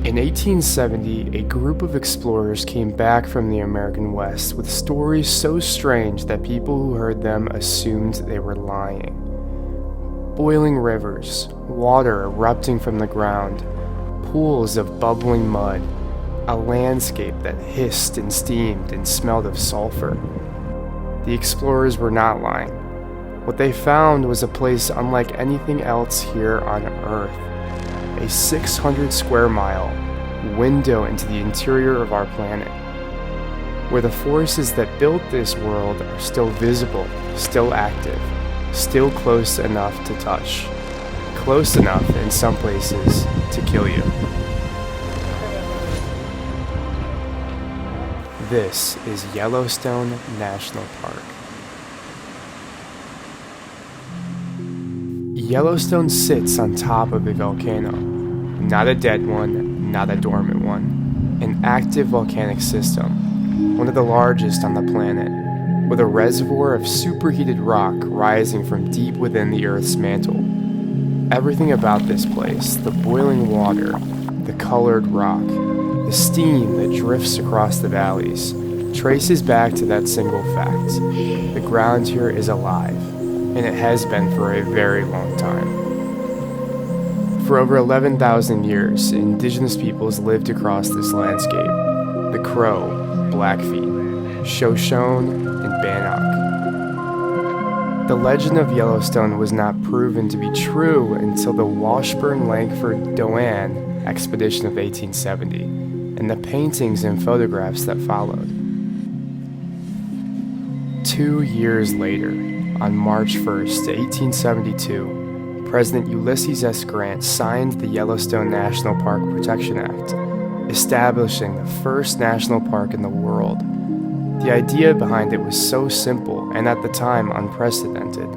In 1870, a group of explorers came back from the American West with stories so strange that people who heard them assumed they were lying. Boiling rivers, water erupting from the ground, pools of bubbling mud, a landscape that hissed and steamed and smelled of sulfur. The explorers were not lying. What they found was a place unlike anything else here on Earth. A 600 square mile window into the interior of our planet, where the forces that built this world are still visible, still active, still close enough to touch, close enough in some places to kill you. This is Yellowstone National Park. Yellowstone sits on top of a volcano. Not a dead one, not a dormant one. An active volcanic system, one of the largest on the planet, with a reservoir of superheated rock rising from deep within the Earth's mantle. Everything about this place, the boiling water, the colored rock, the steam that drifts across the valleys, traces back to that single fact. The ground here is alive, and it has been for a very long time. For over 11,000 years, indigenous peoples lived across this landscape. The Crow, Blackfeet, Shoshone, and Bannock. The legend of Yellowstone was not proven to be true until the Washburn-Langford-Doane expedition of 1870, and the paintings and photographs that followed. 2 years later, on March 1st, 1872, President Ulysses S. Grant signed the Yellowstone National Park Protection Act, establishing the first national park in the world. The idea behind it was so simple and at the time unprecedented,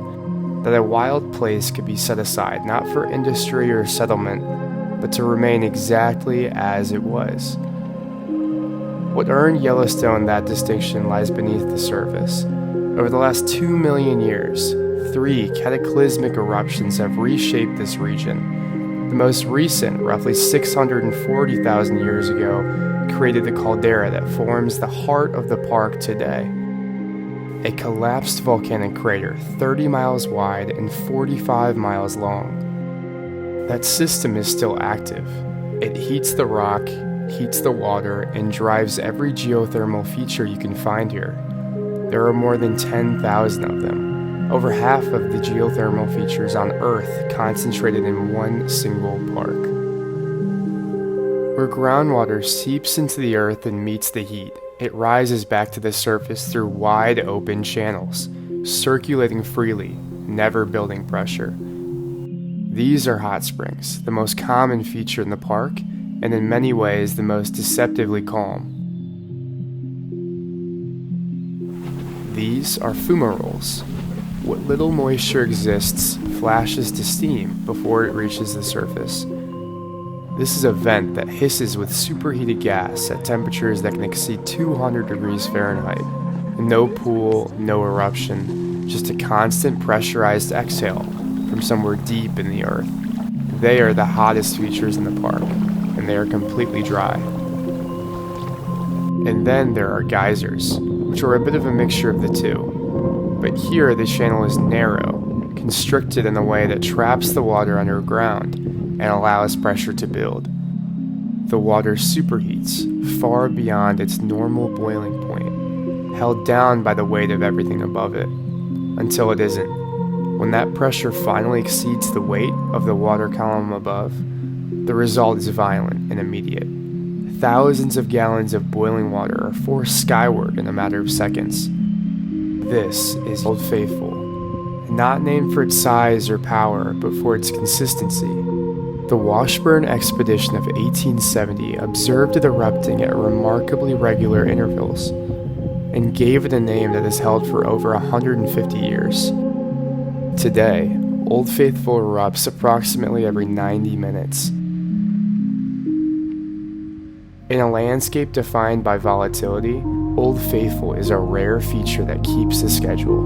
that a wild place could be set aside not for industry or settlement, but to remain exactly as it was. What earned Yellowstone that distinction lies beneath the surface. Over the last 2 million years, 3 cataclysmic eruptions have reshaped this region. The most recent, roughly 640,000 years ago, created the caldera that forms the heart of the park today. A collapsed volcanic crater 30 miles wide and 45 miles long. That system is still active. It heats the rock, heats the water, and drives every geothermal feature you can find here. There are more than 10,000 of them. Over half of the geothermal features on Earth concentrated in one single park. Where groundwater seeps into the earth and meets the heat, it rises back to the surface through wide open channels, circulating freely, never building pressure. These are hot springs, the most common feature in the park, and in many ways the most deceptively calm. These are fumaroles. What little moisture exists flashes to steam before it reaches the surface. This is a vent that hisses with superheated gas at temperatures that can exceed 200 degrees Fahrenheit. No pool, no eruption, just a constant pressurized exhale from somewhere deep in the earth. They are the hottest features in the park, and they are completely dry. And then there are geysers, which are a bit of a mixture of the two. But here the channel is narrow, constricted in a way that traps the water underground and allows pressure to build. The water superheats far beyond its normal boiling point, held down by the weight of everything above it, until it isn't. When that pressure finally exceeds the weight of the water column above, the result is violent and immediate. Thousands of gallons of boiling water are forced skyward in a matter of seconds. This is Old Faithful, not named for its size or power, but for its consistency. The Washburn expedition of 1870 observed it erupting at remarkably regular intervals, and gave it a name that is held for over 150 years. Today, Old Faithful erupts approximately every 90 minutes. In a landscape defined by volatility, Old Faithful is a rare feature that keeps the schedule.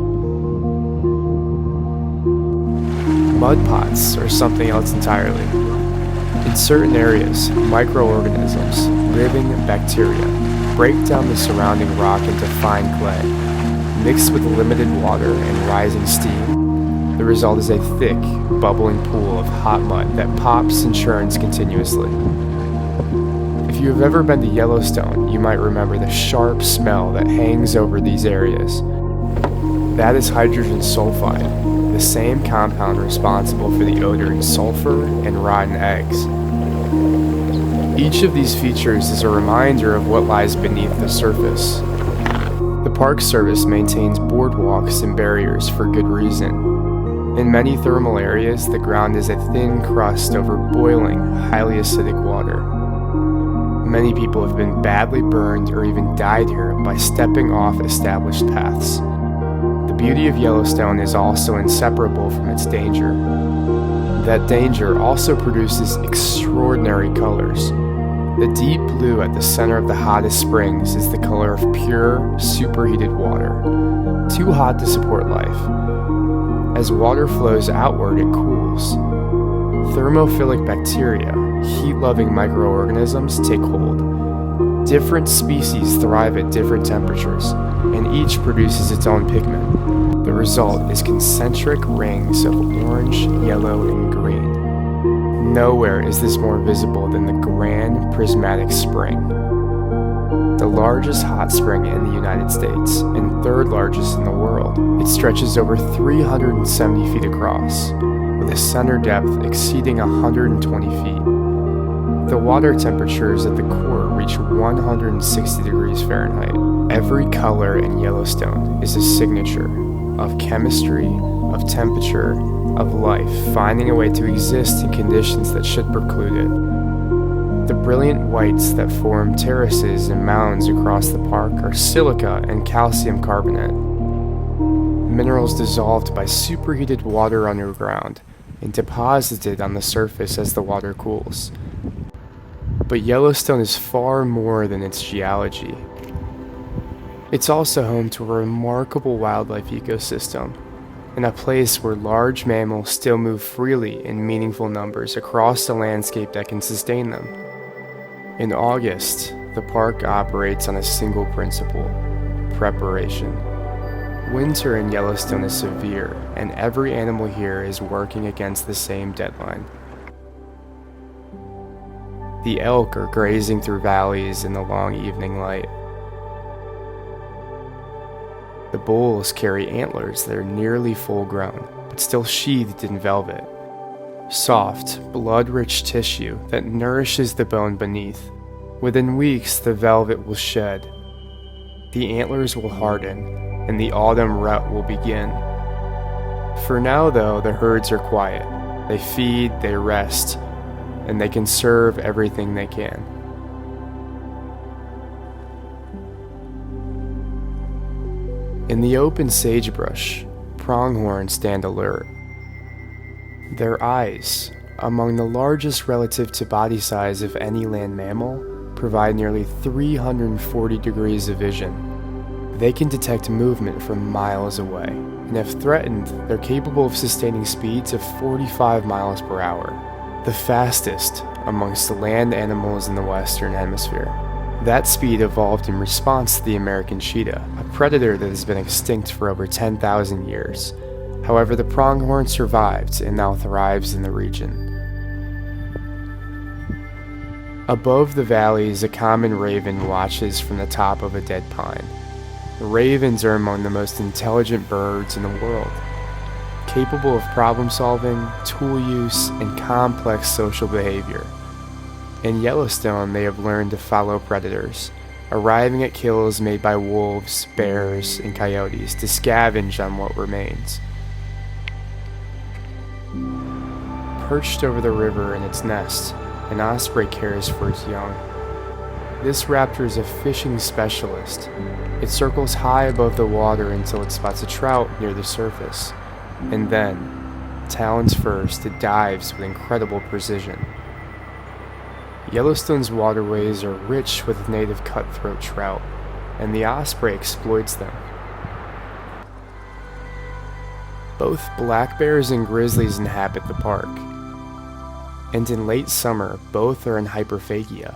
Mud pots are something else entirely. In In certain areas, microorganisms, living bacteria, break down the surrounding rock into fine clay. Mixed with limited water and rising steam, the result is a thick, bubbling pool of hot mud that pops and churns continuously. If you have ever been to Yellowstone, you might remember the sharp smell that hangs over these areas. That is hydrogen sulfide, the same compound responsible for the odor in sulfur and rotten eggs. Each of these features is a reminder of what lies beneath the surface. The Park Service maintains boardwalks and barriers for good reason. In many thermal areas, the ground is a thin crust over boiling, highly acidic water. Many people have been badly burned or even died here by stepping off established paths. The beauty of Yellowstone is also inseparable from its danger. That danger also produces extraordinary colors. The deep blue at the center of the hottest springs is the color of pure, superheated water, too hot to support life. As water flows outward, it cools. Thermophilic bacteria, heat-loving microorganisms, take hold. Different species thrive at different temperatures, and each produces its own pigment. The result is concentric rings of orange, yellow, and green. Nowhere is this more visible than the Grand Prismatic Spring, the largest hot spring in the United States and third largest in the world. It stretches over 370 feet across, with a center depth exceeding 120 feet. The water temperatures at the core reach 160 degrees Fahrenheit. Every color in Yellowstone is a signature of chemistry, of temperature, of life finding a way to exist in conditions that should preclude it. The brilliant whites that form terraces and mounds across the park are silica and calcium carbonate, minerals dissolved by superheated water underground and deposited on the surface as the water cools. But Yellowstone is far more than its geology. It's also home to a remarkable wildlife ecosystem, and a place where large mammals still move freely in meaningful numbers across a landscape that can sustain them. In August, the park operates on a single principle: preparation. Winter in Yellowstone is severe, and every animal here is working against the same deadline. The elk are grazing through valleys in the long evening light. The bulls carry antlers that are nearly full-grown, but still sheathed in velvet. Soft, blood-rich tissue that nourishes the bone beneath. Within weeks, the velvet will shed. The antlers will harden, and the autumn rut will begin. For now, though, the herds are quiet. They feed, they rest, and they conserve everything they can. In the open sagebrush, pronghorns stand alert. Their eyes, among the largest relative to body size of any land mammal, provide nearly 340 degrees of vision. They can detect movement from miles away, and if threatened, they're capable of sustaining speeds of 45 miles per hour, the fastest amongst the land animals in the Western Hemisphere. That speed evolved in response to the American cheetah, a predator that has been extinct for over 10,000 years. However, the pronghorn survived and now thrives in the region. Above the valleys, a common raven watches from the top of a dead pine. Ravens are among the most intelligent birds in the world, capable of problem solving, tool use, and complex social behavior. In Yellowstone, they have learned to follow predators, arriving at kills made by wolves, bears, and coyotes to scavenge on what remains. Perched over the river in its nest, an osprey cares for its young. This raptor is a fishing specialist. It circles high above the water until it spots a trout near the surface, and then, talons first, it dives with incredible precision. Yellowstone's waterways are rich with native cutthroat trout, and the osprey exploits them. Both black bears and grizzlies inhabit the park. and in late summer, both are in hyperphagia,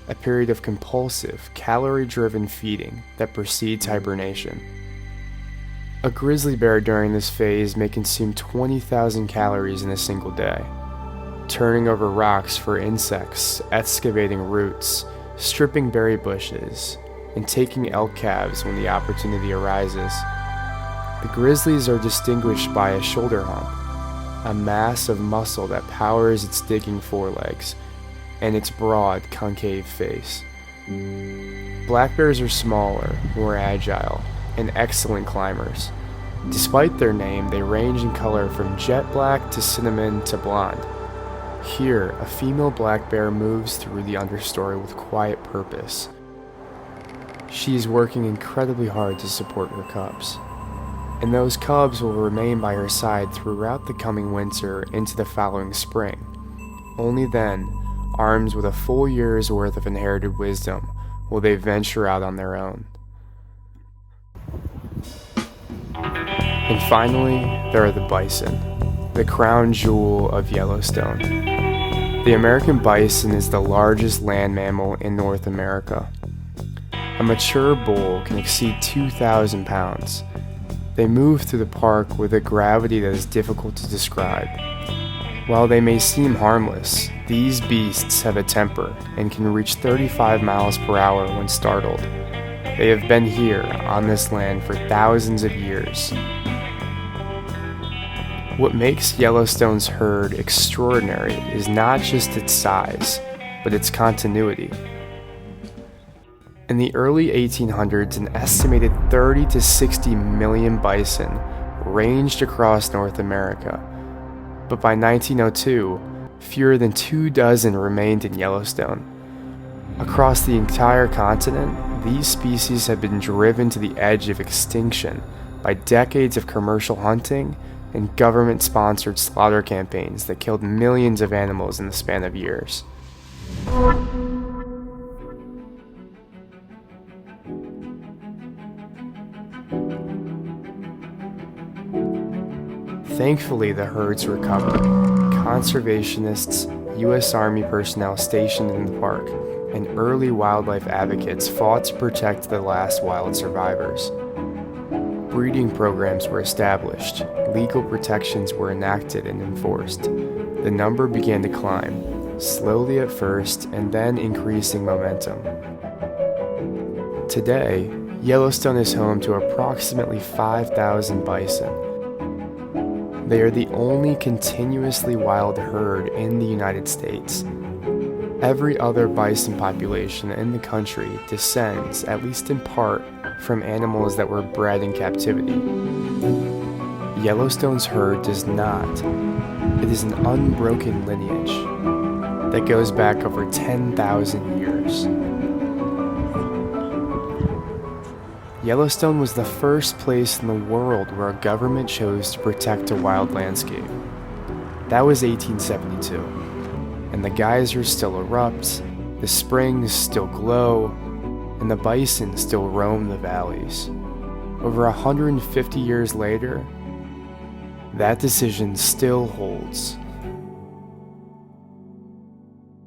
a period of compulsive, calorie-driven feeding that precedes hibernation. A grizzly bear during this phase may consume 20,000 calories in a single day, turning over rocks for insects, excavating roots, stripping berry bushes, and taking elk calves when the opportunity arises. The grizzlies are distinguished by a shoulder hump, a mass of muscle that powers its digging forelegs, and its broad, concave face. Black bears are smaller, more agile, and excellent climbers. Despite their name, they range in color from jet black to cinnamon to blonde. Here, a female black bear moves through the understory with quiet purpose. She is working incredibly hard to support her cubs, and those cubs will remain by her side throughout the coming winter into the following spring. Only then, armed with a full year's worth of inherited wisdom, will they venture out on their own. And finally, there are the bison, the crown jewel of Yellowstone. The American bison is the largest land mammal in North America. A mature bull can exceed 2,000 pounds. They move through the park with a gravity that is difficult to describe. While they may seem harmless, these beasts have a temper and can reach 35 miles per hour when startled. They have been here on this land for thousands of years. What makes Yellowstone's herd extraordinary is not just its size, but its continuity. In the early 1800s, an estimated 30 to 60 million bison ranged across North America, but by 1902, fewer than 24 remained in Yellowstone. Across the entire continent, these species have been driven to the edge of extinction by decades of commercial hunting and government-sponsored slaughter campaigns that killed millions of animals in the span of years. Thankfully, the herds recovered. Conservationists, U.S. Army personnel stationed in the park, and early wildlife advocates fought to protect the last wild survivors. Breeding programs were established, legal protections were enacted and enforced. The number began to climb, slowly at first and then increasing momentum. Today, Yellowstone is home to approximately 5,000 bison. They are the only continuously wild herd in the United States. Every other bison population in the country descends, at least in part, from animals that were bred in captivity. Yellowstone's herd does not. It is an unbroken lineage that goes back over 10,000 years. Yellowstone was the first place in the world where a government chose to protect a wild landscape. That was 1872, and the geysers still erupt, the springs still glow, and the bison still roam the valleys. Over 150 years later, that decision still holds.